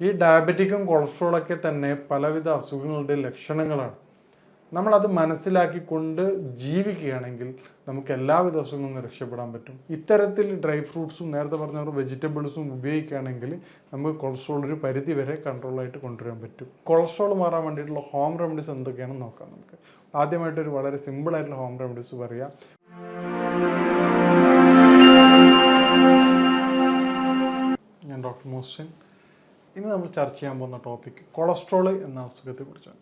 ഈ ഡയബറ്റിക്കും കൊളസ്ട്രോളൊക്കെ തന്നെ പലവിധ അസുഖങ്ങളുടെ ലക്ഷണങ്ങളാണ്. നമ്മളത് മനസ്സിലാക്കിക്കൊണ്ട് ജീവിക്കുകയാണെങ്കിൽ നമുക്ക് എല്ലാവിധ അസുഖങ്ങളിൽ നിന്ന് രക്ഷപ്പെടാൻ പറ്റും. ഇത്തരത്തിൽ ഡ്രൈ ഫ്രൂട്ട്സും നേരത്തെ പറഞ്ഞ വെജിറ്റബിൾസും ഉപയോഗിക്കുകയാണെങ്കിൽ നമുക്ക് കൊളസ്ട്രോൾ ഒരു പരിധി വരെ കൺട്രോളായിട്ട് കൊണ്ടുവരാൻ പറ്റും. കൊളസ്ട്രോൾ മാറാൻ വേണ്ടിയിട്ടുള്ള ഹോം റെമഡീസ് എന്തൊക്കെയാണെന്ന് നോക്കാം. നമുക്ക് ആദ്യമായിട്ടൊരു വളരെ സിമ്പിളായിട്ടുള്ള ഹോം റെമഡീസ് പറയാം. ഞാൻ ഡോക്ടർ മോഹ്സിൻ. ഇന്ന് നമ്മൾ ചർച്ച ചെയ്യാൻ പോകുന്ന ടോപ്പിക് കൊളസ്ട്രോൾ എന്ന അസുഖത്തെക്കുറിച്ചാണ്.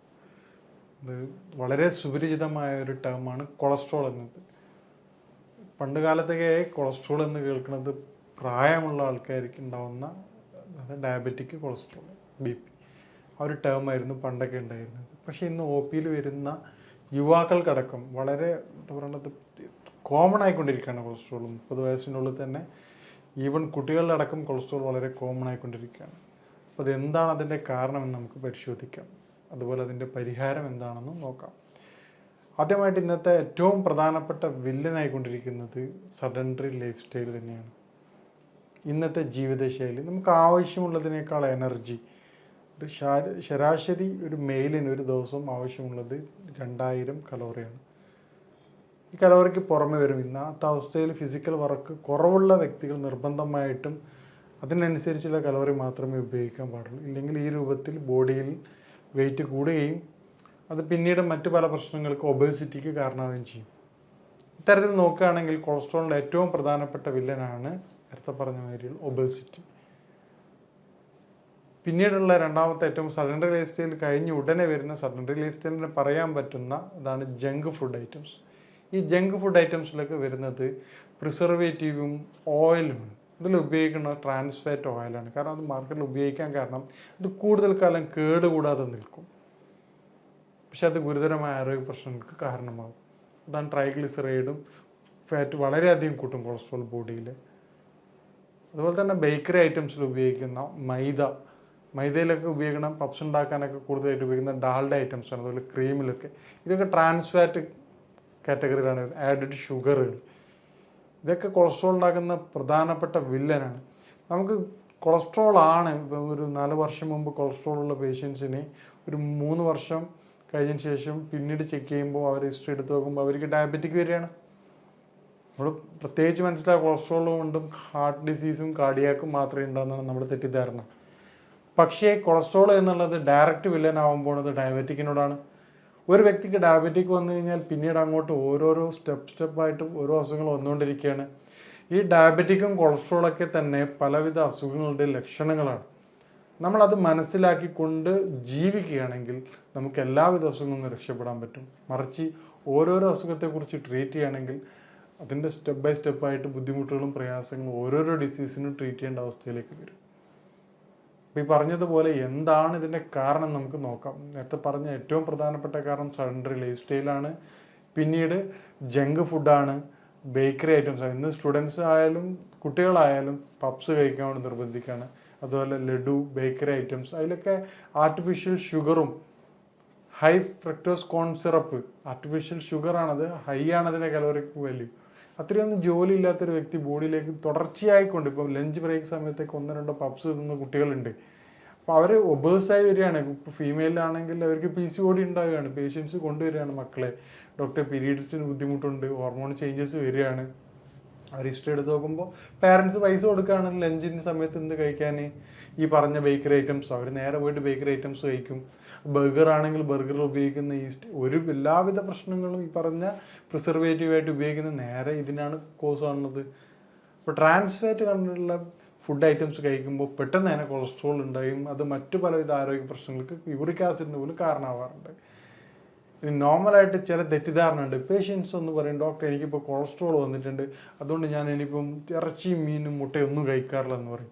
ഇത് വളരെ സുപരിചിതമായ ഒരു ടേമാണ് കൊളസ്ട്രോൾ എന്നത്. പണ്ട് കാലത്തൊക്കെ കൊളസ്ട്രോൾ എന്ന് കേൾക്കുന്നത് പ്രായമുള്ള ആൾക്കാർക്ക് ഉണ്ടാവുന്ന ഡയബറ്റിക് കൊളസ്ട്രോൾ, BP, ആ ഒരു ടേമായിരുന്നു പണ്ടൊക്കെ ഉണ്ടായിരുന്നത്. പക്ഷേ ഇന്ന് OP വരുന്ന യുവാക്കൾക്കടക്കം വളരെ എന്താ പറയുന്നത് കോമൺ ആയിക്കൊണ്ടിരിക്കുകയാണ് കൊളസ്ട്രോൾ. 30 വയസ്സിനുള്ളിൽ തന്നെ ഈവൻ കുട്ടികളുടെ അടക്കം കൊളസ്ട്രോൾ വളരെ കോമൺ ആയിക്കൊണ്ടിരിക്കുകയാണ്. അപ്പോൾ അതെന്താണ് അതിൻ്റെ കാരണമെന്ന് നമുക്ക് പരിശോധിക്കാം. അതുപോലെ അതിൻ്റെ പരിഹാരം എന്താണെന്നും നോക്കാം. ആദ്യമായിട്ട് ഇന്നത്തെ ഏറ്റവും പ്രധാനപ്പെട്ട വില്ലനായിക്കൊണ്ടിരിക്കുന്നത് സഡൻഡറി ലൈഫ് സ്റ്റൈൽ തന്നെയാണ്. ഇന്നത്തെ ജീവിതശൈലി, നമുക്ക് ആവശ്യമുള്ളതിനേക്കാൾ എനർജി, ഒരു ശരാശരി ഒരു മെയിലിന് ഒരു ദിവസം ആവശ്യമുള്ളത് 2000 കലോറിയാണ്. ഈ കലോറിക്ക് പുറമെ വരും ഇന്നത്തെ അവസ്ഥയിൽ ഫിസിക്കൽ വർക്ക് കുറവുള്ള വ്യക്തികൾ നിർബന്ധമായിട്ടും അതിനനുസരിച്ചുള്ള കലോറി മാത്രമേ ഉപയോഗിക്കാൻ പാടുള്ളൂ. ഇല്ലെങ്കിൽ ഈ രൂപത്തിൽ ബോഡിയിൽ വെയിറ്റ് കൂടുകയും അത് പിന്നീട് മറ്റു പല പ്രശ്നങ്ങൾക്ക് ഒബേസിറ്റിക്ക് കാരണമാവുകയും ചെയ്യും. ഇത്തരത്തിൽ നോക്കുകയാണെങ്കിൽ കൊളസ്ട്രോളിൻ്റെ ഏറ്റവും പ്രധാനപ്പെട്ട വില്ലനാണ് നേരത്തെ പറഞ്ഞ മാതിരിയുള്ള ഒബേസിറ്റി. പിന്നീടുള്ള രണ്ടാമത്തെ ഏറ്റവും സഡൻഡറി ലൈഫ് സ്റ്റൈൽ കഴിഞ്ഞ് ഉടനെ വരുന്ന സഡൻഡറി ലൈഫ് സ്റ്റൈലിന് പറയാൻ പറ്റുന്ന ഇതാണ് ജങ്ക് ഫുഡ് ഐറ്റംസ്. ഈ ജങ്ക് ഫുഡ് ഐറ്റംസിലൊക്കെ വരുന്നത് പ്രിസർവേറ്റീവും ഓയിലുമാണ്. ഇതിൽ ഉപയോഗിക്കുന്ന ട്രാൻസ് ഫാറ്റ് ഓയിലാണ്. കാരണം അത് മാർക്കറ്റിൽ ഉപയോഗിക്കാൻ കാരണം ഇത് കൂടുതൽ കാലം കേടുകൂടാതെ നിൽക്കും. പക്ഷെ അത് ഗുരുതരമായ ആരോഗ്യ പ്രശ്നങ്ങൾക്ക് കാരണമാകും. അതാണ് ട്രൈഗ്ലിസറൈഡും ഫാറ്റ് വളരെയധികം കൂട്ടും കൊളസ്ട്രോൾ ബോഡിയിൽ. അതുപോലെ തന്നെ ബേക്കറി ഐറ്റംസിൽ ഉപയോഗിക്കുന്ന മൈദയിലൊക്കെ ഉപയോഗിക്കുന്ന പപ്സ് ഉണ്ടാക്കാനൊക്കെ കൂടുതലായിട്ട് ഉപയോഗിക്കുന്ന ഡാൽഡ ഐറ്റംസാണ്. അതുപോലെ ക്രീമിലൊക്കെ ഇതൊക്കെ ട്രാൻസ് ഫാറ്റ് കാറ്റഗറിയിലാണ്. ആഡഡ് ഷുഗറുകൾ, ഇതൊക്കെ കൊളസ്ട്രോൾ ഉണ്ടാക്കുന്ന പ്രധാനപ്പെട്ട വില്ലനാണ്. നമുക്ക് കൊളസ്ട്രോൾ ആണ് ഇപ്പം ഒരു 4 വർഷം മുമ്പ് കൊളസ്ട്രോൾ ഉള്ള പേഷ്യൻസിന് ഒരു 3 വർഷം കഴിഞ്ഞതിന് ശേഷം പിന്നീട് ചെക്ക് ചെയ്യുമ്പോൾ അവർ ഹിസ്റ്ററി എടുത്ത് നോക്കുമ്പോൾ അവർക്ക് ഡയബറ്റിക് വരികയാണ്. നമ്മൾ പ്രത്യേകിച്ച് മനസ്സിലാക്കുക കൊളസ്ട്രോൾ കൊണ്ടും ഹാർട്ട് ഡിസീസും കാർഡിയാക്കും മാത്രമേ ഉണ്ടാകുന്നതാണ് നമ്മുടെ തെറ്റിദ്ധാരണ. പക്ഷേ കൊളസ്ട്രോൾ എന്നുള്ളത് ഡയറക്റ്റ് വില്ലനാവാൻ അത് ഡയബറ്റിക്കിനോടാണ്. ഒരു വ്യക്തിക്ക് ഡയബറ്റിക് വന്നു കഴിഞ്ഞാൽ പിന്നീട് അങ്ങോട്ട് ഓരോരോ സ്റ്റെപ്പായിട്ട് ഓരോ അസുഖങ്ങൾ വന്നുകൊണ്ടിരിക്കുകയാണ്. ഈ ഡയബറ്റിക്കും കൊളസ്ട്രോളൊക്കെ തന്നെ പലവിധ അസുഖങ്ങളുടെ ലക്ഷണങ്ങളാണ്. നമ്മളത് മനസ്സിലാക്കിക്കൊണ്ട് ജീവിക്കുകയാണെങ്കിൽ നമുക്ക് എല്ലാവിധ അസുഖങ്ങളിൽ നിന്ന് രക്ഷപ്പെടാൻ പറ്റും. മറിച്ച് ഓരോരോ അസുഖത്തെക്കുറിച്ച് ട്രീറ്റ് ചെയ്യുകയാണെങ്കിൽ അതിൻ്റെ സ്റ്റെപ്പ് ബൈ സ്റ്റെപ്പായിട്ട് ബുദ്ധിമുട്ടുകളും പ്രയാസങ്ങളും ഓരോരോ ഡിസീസിനും ട്രീറ്റ് ചെയ്യേണ്ട അവസ്ഥയിലേക്ക് വരും. അപ്പോൾ ഈ പറഞ്ഞതുപോലെ എന്താണ് ഇതിൻ്റെ കാരണം നമുക്ക് നോക്കാം. നേരത്തെ പറഞ്ഞ ഏറ്റവും പ്രധാനപ്പെട്ട കാരണം സഡൻഡറി ലൈഫ് സ്റ്റൈലാണ്. പിന്നീട് ജങ്ക് ഫുഡാണ്, ബേക്കറി ഐറ്റംസാണ്. ഇന്ന് സ്റ്റുഡൻസ് ആയാലും കുട്ടികളായാലും പപ്സ് കഴിക്കാൻ വേണ്ടി നിർബന്ധിക്കുകയാണ്. അതുപോലെ ലഡു, ബേക്കറി ഐറ്റംസ്, അതിലൊക്കെ ആർട്ടിഫിഷ്യൽ ഷുഗറും high fructose corn syrup, artificial ഷുഗറാണത്, ഹൈ ആണ് അതിൻ്റെ കലോറിക് വാല്യൂ. അത്രയൊന്നും ജോലി ഇല്ലാത്തൊരു വ്യക്തി ബോഡിയിലേക്ക് തുടർച്ചയായിക്കൊണ്ട് ഇപ്പം ലഞ്ച് ബ്രേക്ക് സമയത്തേക്ക് 1-2 പപ്സ് തിന്ന കുട്ടികളുണ്ട്. അപ്പോൾ അവർ ഒബേഴ്സായി വരികയാണ്. ഇപ്പോൾ ഫീമെയിലാണെങ്കിൽ അവർക്ക് PCOD ഉണ്ടാവുകയാണ്. പേഷ്യൻസ് കൊണ്ടുവരികയാണ് മക്കളെ, ഡോക്ടർ പീരീഡ്സിന് ബുദ്ധിമുട്ടുണ്ട്, ഹോർമോൺ ചേഞ്ചസ് വരികയാണ്. അവർ ഹിസ്റ്ററി എടുത്ത് നോക്കുമ്പോൾ പാരൻസ് പൈസ കൊടുക്കുകയാണ് ലഞ്ചിൻ്റെ സമയത്ത് എന്ത് കഴിക്കാൻ, ഈ പറഞ്ഞ ബേക്കറി ഐറ്റംസ്. അവർ നേരെ പോയിട്ട് ബേക്കറി ഐറ്റംസ് കഴിക്കും. ബർഗർ ആണെങ്കിൽ ബർഗറിൽ ഉപയോഗിക്കുന്ന ഈസ്റ്റ്, എല്ലാവിധ പ്രശ്നങ്ങളും ഈ പറഞ്ഞ പ്രിസർവേറ്റീവായിട്ട് ഉപയോഗിക്കുന്ന നേരെ ഇതിനാണ് കോസ് ആവുന്നത്. ഇപ്പോൾ ട്രാൻസ് ഫാറ്റ് കണ്ടിട്ടുള്ള ഫുഡ് ഐറ്റംസ് കഴിക്കുമ്പോൾ പെട്ടെന്ന് തന്നെ കൊളസ്ട്രോൾ ഉണ്ടായും. അത് മറ്റു പലവിധ ആരോഗ്യ പ്രശ്നങ്ങൾക്ക് യൂറിക് ആസിഡിന് പോലും കാരണമാവാറുണ്ട്. ഇനി നോർമലായിട്ട് ചില തെറ്റിദ്ധാരണ ഉണ്ട്. പേഷ്യൻസ് ഒന്ന് പറയും, ഡോക്ടർ എനിക്കിപ്പോൾ കൊളസ്ട്രോൾ വന്നിട്ടുണ്ട്, അതുകൊണ്ട് ഞാൻ ഇനിയിപ്പം ഇറച്ചിയും മീനും മുട്ടയൊന്നും കഴിക്കാറില്ല എന്ന് പറയും.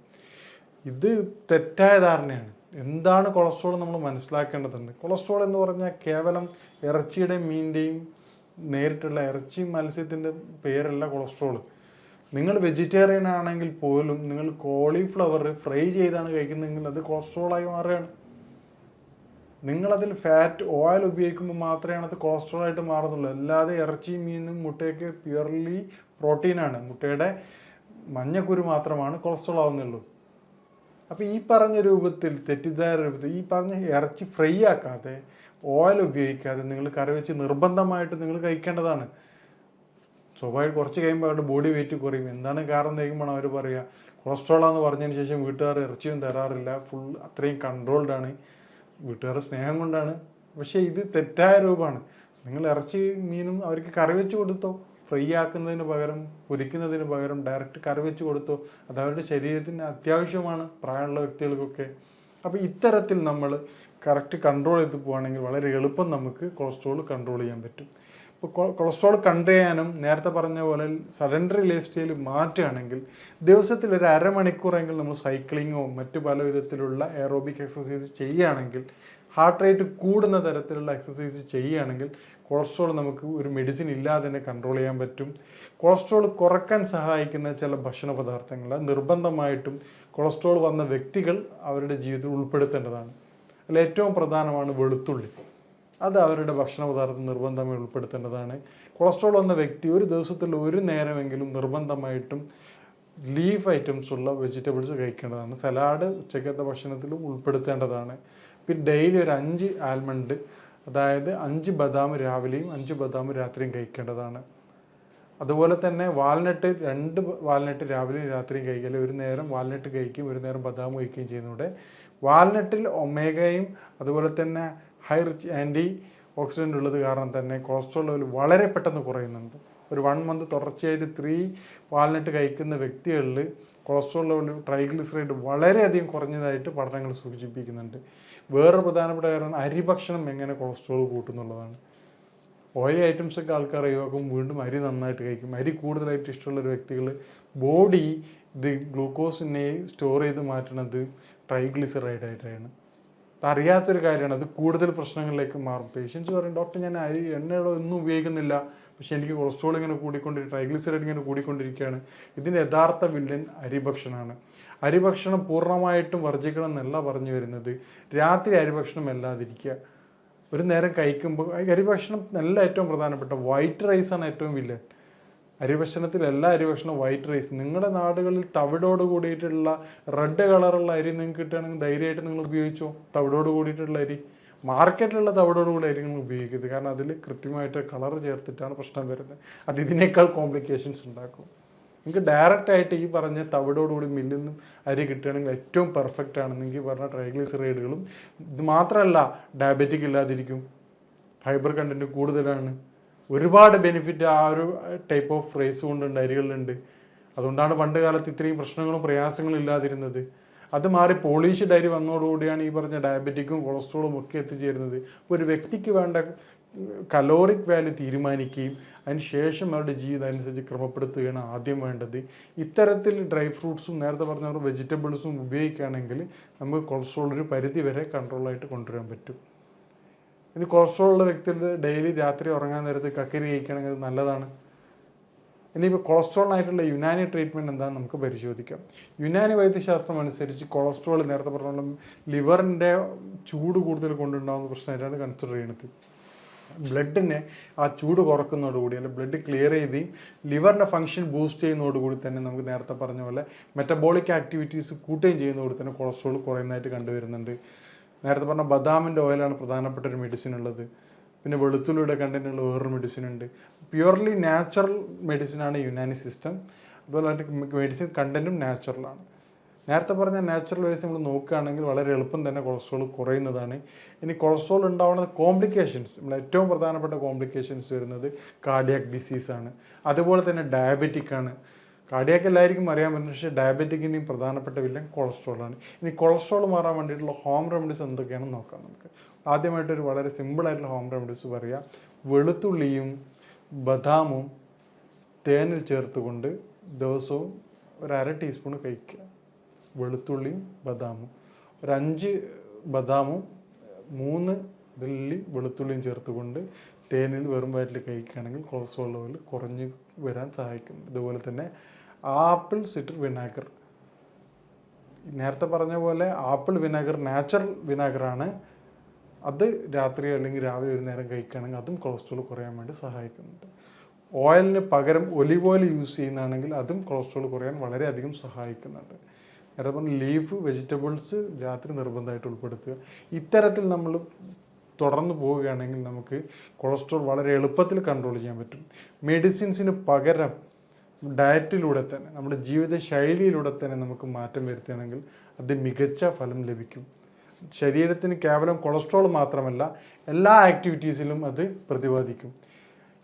ഇത് തെറ്റായ ധാരണയാണ്. എന്താണ് കൊളസ്ട്രോൾ നമ്മൾ മനസ്സിലാക്കേണ്ടതുണ്ട്. കൊളസ്ട്രോൾ എന്ന് പറഞ്ഞാൽ കേവലം ഇറച്ചിയുടെയും മീനിൻ്റെയും നേരിട്ടുള്ള ഇറച്ചി മത്സ്യത്തിൻ്റെ പേരല്ല കൊളസ്ട്രോൾ. നിങ്ങൾ വെജിറ്റേറിയൻ ആണെങ്കിൽ പോലും നിങ്ങൾ കോളിഫ്ലവർ ഫ്രൈ ചെയ്താണ് കഴിക്കുന്നതെങ്കിൽ അത് കൊളസ്ട്രോളായി മാറുകയാണ്. നിങ്ങളതിൽ ഫാറ്റ് ഓയിൽ ഉപയോഗിക്കുമ്പോൾ മാത്രമേ അത് കൊളസ്ട്രോളായിട്ട് മാറുന്നുള്ളൂ. അല്ലാതെ ഇറച്ചിയും മീനും മുട്ടയൊക്കെ പ്യുവർലി പ്രോട്ടീനാണ്. മുട്ടയുടെ മഞ്ഞക്കുരു മാത്രമാണ് കൊളസ്ട്രോൾ ആവുന്നുള്ളൂ. അപ്പോൾ ഈ പറഞ്ഞ രൂപത്തിൽ തെറ്റിദ്ധാര രൂപത്തിൽ ഈ പറഞ്ഞ ഇറച്ചി ഫ്രൈ ആക്കാതെ ഓയിൽ ഉപയോഗിക്കാതെ നിങ്ങൾ കറി വെച്ച് നിർബന്ധമായിട്ട് നിങ്ങൾ കഴിക്കേണ്ടതാണ്. സ്വാഭാവികം കുറച്ച് കഴിയുമ്പോൾ അവരുടെ ബോഡി വെയിറ്റ് കുറയും. എന്താണ് കാരണം കഴിക്കുമ്പോൾ അവർ പറയുക കൊളസ്ട്രോളാന്ന് പറഞ്ഞതിന് ശേഷം വീട്ടുകാർ ഇറച്ചിയും തരാറില്ല, ഫുൾ അത്രയും കൺട്രോൾഡ് ആണ്, വീട്ടുകാരുടെ സ്നേഹം കൊണ്ടാണ്. പക്ഷേ ഇത് തെറ്റായ രൂപമാണ്. നിങ്ങൾ ഇറച്ചി മീനും അവർക്ക് കറി വെച്ച് കൊടുത്തോ, ഫ്രൈ ആക്കുന്നതിന് പകരം പൊരിക്കുന്നതിന് പകരം ഡയറക്റ്റ് കറി വെച്ച് കൊടുത്തോ, അത് അവരുടെ ശരീരത്തിന് അത്യാവശ്യമാണ്, പ്രായമുള്ള വ്യക്തികൾക്കൊക്കെ. അപ്പോൾ ഇത്തരത്തിൽ നമ്മൾ കറക്റ്റ് കൺട്രോൾ ചെയ്ത് പോവുകയാണെങ്കിൽ വളരെ എളുപ്പം നമുക്ക് കൊളസ്ട്രോൾ കൺട്രോൾ ചെയ്യാൻ പറ്റും. ഇപ്പോൾ കൊളസ്ട്രോൾ കൺട്രോൾ ചെയ്യാനും നേരത്തെ പറഞ്ഞ പോലെ സഡൻഡറി ലൈഫ് സ്റ്റൈൽ മാറ്റുകയാണെങ്കിൽ ദിവസത്തിൽ ഒരു അരമണിക്കൂറെങ്കിലും നമ്മൾ സൈക്ലിങ്ങോ മറ്റു പല വിധത്തിലുള്ള എയറോബിക് എക്സസൈസ് ചെയ്യുകയാണെങ്കിൽ, ഹാർട്ട് റേറ്റ് കൂടുന്ന തരത്തിലുള്ള എക്സസൈസ് ചെയ്യുകയാണെങ്കിൽ കൊളസ്ട്രോൾ നമുക്ക് ഒരു മെഡിസിൻ ഇല്ലാതെ തന്നെ കൺട്രോൾ ചെയ്യാൻ പറ്റും. കൊളസ്ട്രോൾ കുറക്കാൻ സഹായിക്കുന്ന ചില ഭക്ഷണ പദാർത്ഥങ്ങൾ നിർബന്ധമായിട്ടും കൊളസ്ട്രോൾ വന്ന വ്യക്തികൾ അവരുടെ ജീവിതത്തിൽ ഉൾപ്പെടുത്തേണ്ടതാണ്. അതിൽ ഏറ്റവും പ്രധാനമാണ് വെളുത്തുള്ളി. അത് അവരുടെ ഭക്ഷണ പദാർത്ഥം നിർബന്ധമായി ഉൾപ്പെടുത്തേണ്ടതാണ്. കൊളസ്ട്രോൾ വന്ന വ്യക്തി ഒരു ദിവസത്തിൽ ഒരു നേരമെങ്കിലും നിർബന്ധമായിട്ടും ലീഫ് ഐറ്റംസ് ഉള്ള വെജിറ്റബിൾസ് കഴിക്കേണ്ടതാണ്. സലാഡ് ഉച്ചക്കത്തെ ഭക്ഷണത്തിലും ഉൾപ്പെടുത്തേണ്ടതാണ്. പിന്നെ ഡെയിലി ഒരു 5 ആൽമണ്ട്, അതായത് 5 ബദാം രാവിലെയും 5 ബദാം രാത്രിയും കഴിക്കേണ്ടതാണ്. അതുപോലെ തന്നെ വാൽനട്ട് 2 വാൽനട്ട് രാവിലെയും രാത്രിയും കഴിക്കുക. ഒരു നേരം വാൽനട്ട് കഴിക്കും, ഒരു നേരം ബദാം കഴിക്കുകയും ചെയ്യുന്നതോടെ വാൽനട്ടിൽ ഒമേഗയും അതുപോലെ തന്നെ ഹൈ റിച്ച് ആൻറ്റി ഓക്സിഡൻ്റ് ഉള്ളത് കാരണം തന്നെ കൊളസ്ട്രോൾ ലെവൽ വളരെ പെട്ടെന്ന് കുറയുന്നുണ്ട്. ഒരു 1 മന്ത് തുടർച്ചയായിട്ട് 3 വാൽനട്ട് കഴിക്കുന്ന വ്യക്തികളിൽ കൊളസ്ട്രോൾ ലെവൽ ട്രൈഗ്ലിസറൈഡ് വളരെയധികം കുറഞ്ഞതായിട്ട് പഠനങ്ങൾ സൂചിപ്പിക്കുന്നുണ്ട്. വേറൊരു പ്രധാനപ്പെട്ട കാരണം അരിഭക്ഷണം എങ്ങനെ കൊളസ്ട്രോൾ കൂട്ടുന്നുള്ളതാണ്. ഓയിലി ഐറ്റംസൊക്കെ ആൾക്കാർ ഒഴിവാക്കും, വീണ്ടും അരി നന്നായിട്ട് കഴിക്കും. അരി കൂടുതലായിട്ട് ഇഷ്ടമുള്ള ഒരു വ്യക്തികൾ ബോഡി ഇത് ഗ്ലൂക്കോസിനെ സ്റ്റോർ ചെയ്ത് മാറ്റുന്നത് ട്രൈഗ്ലിസറൈഡ് ആയിട്ടാണ്. അറിയാത്തൊരു കാര്യമാണ്. അത് കൂടുതൽ പ്രശ്നങ്ങളിലേക്ക് മാറും. പേഷ്യൻസ് പറയും ഡോക്ടർ ഞാൻ അരി എണ്ണയുടെ ഒന്നും ഉപയോഗിക്കുന്നില്ല, പക്ഷേ എനിക്ക് കൊളസ്ട്രോൾ ഇങ്ങനെ ട്രൈഗ്ലിസറൈഡ് ഇങ്ങനെ കൂടിക്കൊണ്ടിരിക്കുകയാണ്. ഇതിൻ്റെ യഥാർത്ഥ വില്ലൻ അരിഭക്ഷണമാണ്. അരിഭക്ഷണം പൂർണ്ണമായിട്ടും വർജിക്കണം എന്നല്ല പറഞ്ഞു വരുന്നത്. രാത്രി അരിഭക്ഷണം അല്ലാതിരിക്കുക. ഒരു നേരം കഴിക്കുമ്പോൾ അരിഭക്ഷണം നല്ല ഏറ്റവും പ്രധാനപ്പെട്ട വൈറ്റ് റൈസാണ് ഏറ്റവും വില്ലൻ. അരിഭക്ഷണത്തിൽ എല്ലാ അരിഭക്ഷണവും വൈറ്റ് റൈസ്. നിങ്ങളുടെ നാടുകളിൽ തവിടോട് കൂടിയിട്ടുള്ള റെഡ് കളറുള്ള അരി നിങ്ങൾക്ക് കിട്ടുകയാണെങ്കിൽ ധൈര്യമായിട്ട് നിങ്ങൾ ഉപയോഗിച്ചോ. തവിടോട് കൂടിയിട്ടുള്ള അരി, മാർക്കറ്റിലുള്ള തവിടോട് കൂടി അരി നിങ്ങൾ ഉപയോഗിക്കരുത്. കാരണം അതിൽ കൃത്യമായിട്ട് കളർ ചേർത്തിട്ടാണ് പ്രശ്നം വരുന്നത്. അത് ഇതിനേക്കാൾ കോംപ്ലിക്കേഷൻസ് ഉണ്ടാക്കും. നിങ്ങൾക്ക് ഡയറക്റ്റായിട്ട് ഈ പറഞ്ഞ തവിടോടുകൂടി മില്ലിൽ നിന്നും അരി കിട്ടുകയാണെങ്കിൽ ഏറ്റവും പെർഫെക്റ്റ് ആണ്. നിങ്ങൾക്ക് പറഞ്ഞ ട്രൈഗ്ലിസറൈഡുകളും ഇത് മാത്രമല്ല ഡയബറ്റിക് ഇല്ലാതിരിക്കും, ഫൈബർ കണ്ടൻറ്റ് കൂടുതലാണ്, ഒരുപാട് ബെനിഫിറ്റ് ആ ഒരു ടൈപ്പ് ഓഫ് റൈസ് കൊണ്ടുണ്ട്, അരികളിലുണ്ട്. അതുകൊണ്ടാണ് പണ്ട് കാലത്ത് ഇത്രയും പ്രശ്നങ്ങളും പ്രയാസങ്ങളും ഇല്ലാതിരുന്നത്. അത് മാറി പോളിഷ്ഡ് അരി വന്നതോടുകൂടിയാണ് ഈ പറഞ്ഞ ഡയബറ്റിക്കും കൊളസ്ട്രോളും ഒക്കെ എത്തിച്ചേരുന്നത്. ഒരു വ്യക്തിക്ക് വേണ്ട കലോറിക് വാല്യൂ തീരുമാനിക്കുകയും അതിന് ശേഷം അവരുടെ ജീവിതം അനുസരിച്ച് ക്രമപ്പെടുത്തുകയാണ് ആദ്യം വേണ്ടത്. ഇത്തരത്തിൽ ഡ്രൈ ഫ്രൂട്ട്സും നേരത്തെ പറഞ്ഞ വെജിറ്റബിൾസും ഉപയോഗിക്കുകയാണെങ്കിൽ നമുക്ക് കൊളസ്ട്രോൾ ഒരു പരിധി വരെ കൺട്രോളായിട്ട് കൊണ്ടുവരാൻ പറ്റും. ഇനി കൊളസ്ട്രോൾ ഉള്ള വ്യക്തികൾ ഡെയിലി രാത്രി ഉറങ്ങാൻ നേരത്ത് കക്കരി കഴിക്കുകയാണെങ്കിൽ അത് നല്ലതാണ്. ഇനിയിപ്പോൾ കൊളസ്ട്രോളിനായിട്ടുള്ള യുനാനി ട്രീറ്റ്മെൻറ്റ് എന്താണെന്ന് നമുക്ക് പരിശോധിക്കാം. യുനാനി വൈദ്യശാസ്ത്രം അനുസരിച്ച് കൊളസ്ട്രോൾ നേരത്തെ പറഞ്ഞ ലിവറിൻ്റെ ചൂട് കൂടുതൽ കൊണ്ടുണ്ടാകുന്ന പ്രശ്നമായിട്ടാണ് കൺസിഡർ ചെയ്യുന്നത്. ബ്ലഡിനെ ആ ചൂട് കുറക്കുന്നതോടുകൂടി അല്ലെങ്കിൽ ബ്ലഡ് ക്ലിയർ ചെയ്ത് ലിവറിൻ്റെ ഫംഗ്ഷൻ ബൂസ്റ്റ് ചെയ്യുന്നതോടുകൂടി തന്നെ നമുക്ക് നേരത്തെ പറഞ്ഞ പോലെ മെറ്റബോളിക് ആക്ടിവിറ്റീസ് കൂട്ടുകയും ചെയ്യുന്നതോടെ തന്നെ കൊളസ്ട്രോൾ കുറയുന്നതായിട്ട് കണ്ടുവരുന്നുണ്ട്. നേരത്തെ പറഞ്ഞ ബദാമിൻ്റെ ഓയിലാണ് പ്രധാനപ്പെട്ട ഒരു മെഡിസിൻ ഉള്ളത്. പിന്നെ വെളുത്തുള്ളിയുടെ കണ്ടൻറ്റുള്ള വേറൊരു മെഡിസിൻ ഉണ്ട്. പ്യുവർലി നാച്ചുറൽ മെഡിസിനാണ് യുനാനി സിസ്റ്റം. അതുപോലെ തന്നെ മെഡിസിൻ കണ്ടൻറ്റും നാച്ചുറലാണ്. നേരത്തെ പറഞ്ഞ നാച്ചുറൽ വൈസ് നമ്മൾ നോക്കുകയാണെങ്കിൽ വളരെ എളുപ്പം തന്നെ കൊളസ്ട്രോൾ കുറയുന്നതാണ്. ഇനി കൊളസ്ട്രോൾ ഉണ്ടാവുന്ന കോംപ്ലിക്കേഷൻസ്, നമ്മൾ ഏറ്റവും പ്രധാനപ്പെട്ട കോംപ്ലിക്കേഷൻസ് വരുന്നത് കാർഡിയാക് ഡിസീസാണ്. അതുപോലെ തന്നെ ഡയബറ്റിക് ആണ്. കാർഡിയാക്ക് എല്ലാവർക്കും അറിയാൻ പറ്റും, പക്ഷേ ഡയബറ്റിക്കിൻ്റെയും പ്രധാനപ്പെട്ട വില്ലൻ കൊളസ്ട്രോളാണ്. ഇനി കൊളസ്ട്രോൾ മാറാൻ വേണ്ടിയിട്ടുള്ള ഹോം റെമഡീസ് എന്തൊക്കെയാണെന്ന് നോക്കാം നമുക്ക്. ആദ്യമായിട്ടൊരു വളരെ സിമ്പിളായിട്ടുള്ള ഹോം റെമഡീസ് പറയാം. വെളുത്തുള്ളിയും ബദാമും തേനിൽ ചേർത്തുകൊണ്ട് ദിവസവും ഒരു 1/2 ടീസ്പൂൺ കഴിക്കുക. വെളുത്തുള്ളിയും ബദാമും 5 ബദാമും 3 ഇല്ലി വെളുത്തുള്ളിയും ചേർത്തുകൊണ്ട് തേനിൽ വെറും വയറ്റിൽ കഴിക്കുകയാണെങ്കിൽ കൊളസ്ട്രോൾ ലെവൽ കുറഞ്ഞു വരാൻ സഹായിക്കും. ഇതുപോലെ തന്നെ ആപ്പിൾ സിട്രർ വിനാഗർ, നേരത്തെ പറഞ്ഞ പോലെ ആപ്പിൾ വിനാഗർ നാച്ചുറൽ വിനാഗറാണ്. അത് രാത്രി അല്ലെങ്കിൽ രാവിലെ ഒരു നേരം കഴിക്കുകയാണെങ്കിൽ അതും കൊളസ്ട്രോൾ കുറയാൻ വേണ്ടി സഹായിക്കുന്നുണ്ട്. ഓയിലിന് പകരം ഒലിവ് ഓയിൽ യൂസ് ചെയ്യുന്നതാണെങ്കിൽ അതും കൊളസ്ട്രോൾ കുറയാൻ വളരെയധികം സഹായിക്കുന്നുണ്ട്. നേരത്തെ പറഞ്ഞ ലീഫ് വെജിറ്റബിൾസ് രാത്രി നിർബന്ധമായിട്ട് ഉൾപ്പെടുത്തുക. ഇത്തരത്തിൽ നമ്മൾ തുടർന്ന് പോവുകയാണെങ്കിൽ നമുക്ക് കൊളസ്ട്രോൾ വളരെ എളുപ്പത്തിൽ കൺട്രോൾ ചെയ്യാൻ പറ്റും. മെഡിസിൻസിന് പകരം ഡയറ്റിലൂടെ തന്നെ നമ്മുടെ ജീവിത ശൈലിയിലൂടെ തന്നെ നമുക്ക് മാറ്റം വരുത്തുകയാണെങ്കിൽ അത് മികച്ച ഫലം ലഭിക്കും. ശരീരത്തിന് കേവലം കൊളസ്ട്രോൾ മാത്രമല്ല എല്ലാ ആക്ടിവിറ്റീസിലും അത് പ്രതിപാദിക്കും.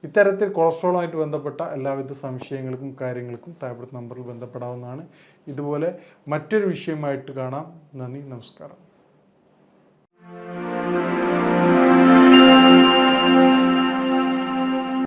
ഇത്തരത്തിൽ കൊളസ്ട്രോളുമായിട്ട് ബന്ധപ്പെട്ട എല്ലാവിധ സംശയങ്ങൾക്കും കാര്യങ്ങൾക്കും താഴത്തെ നമ്പറിൽ ബന്ധപ്പെടാവുന്നതാണ്. ഇതുപോലെ മറ്റൊരു വിഷയമായിട്ട് കാണാം. നന്ദി, നമസ്കാരം.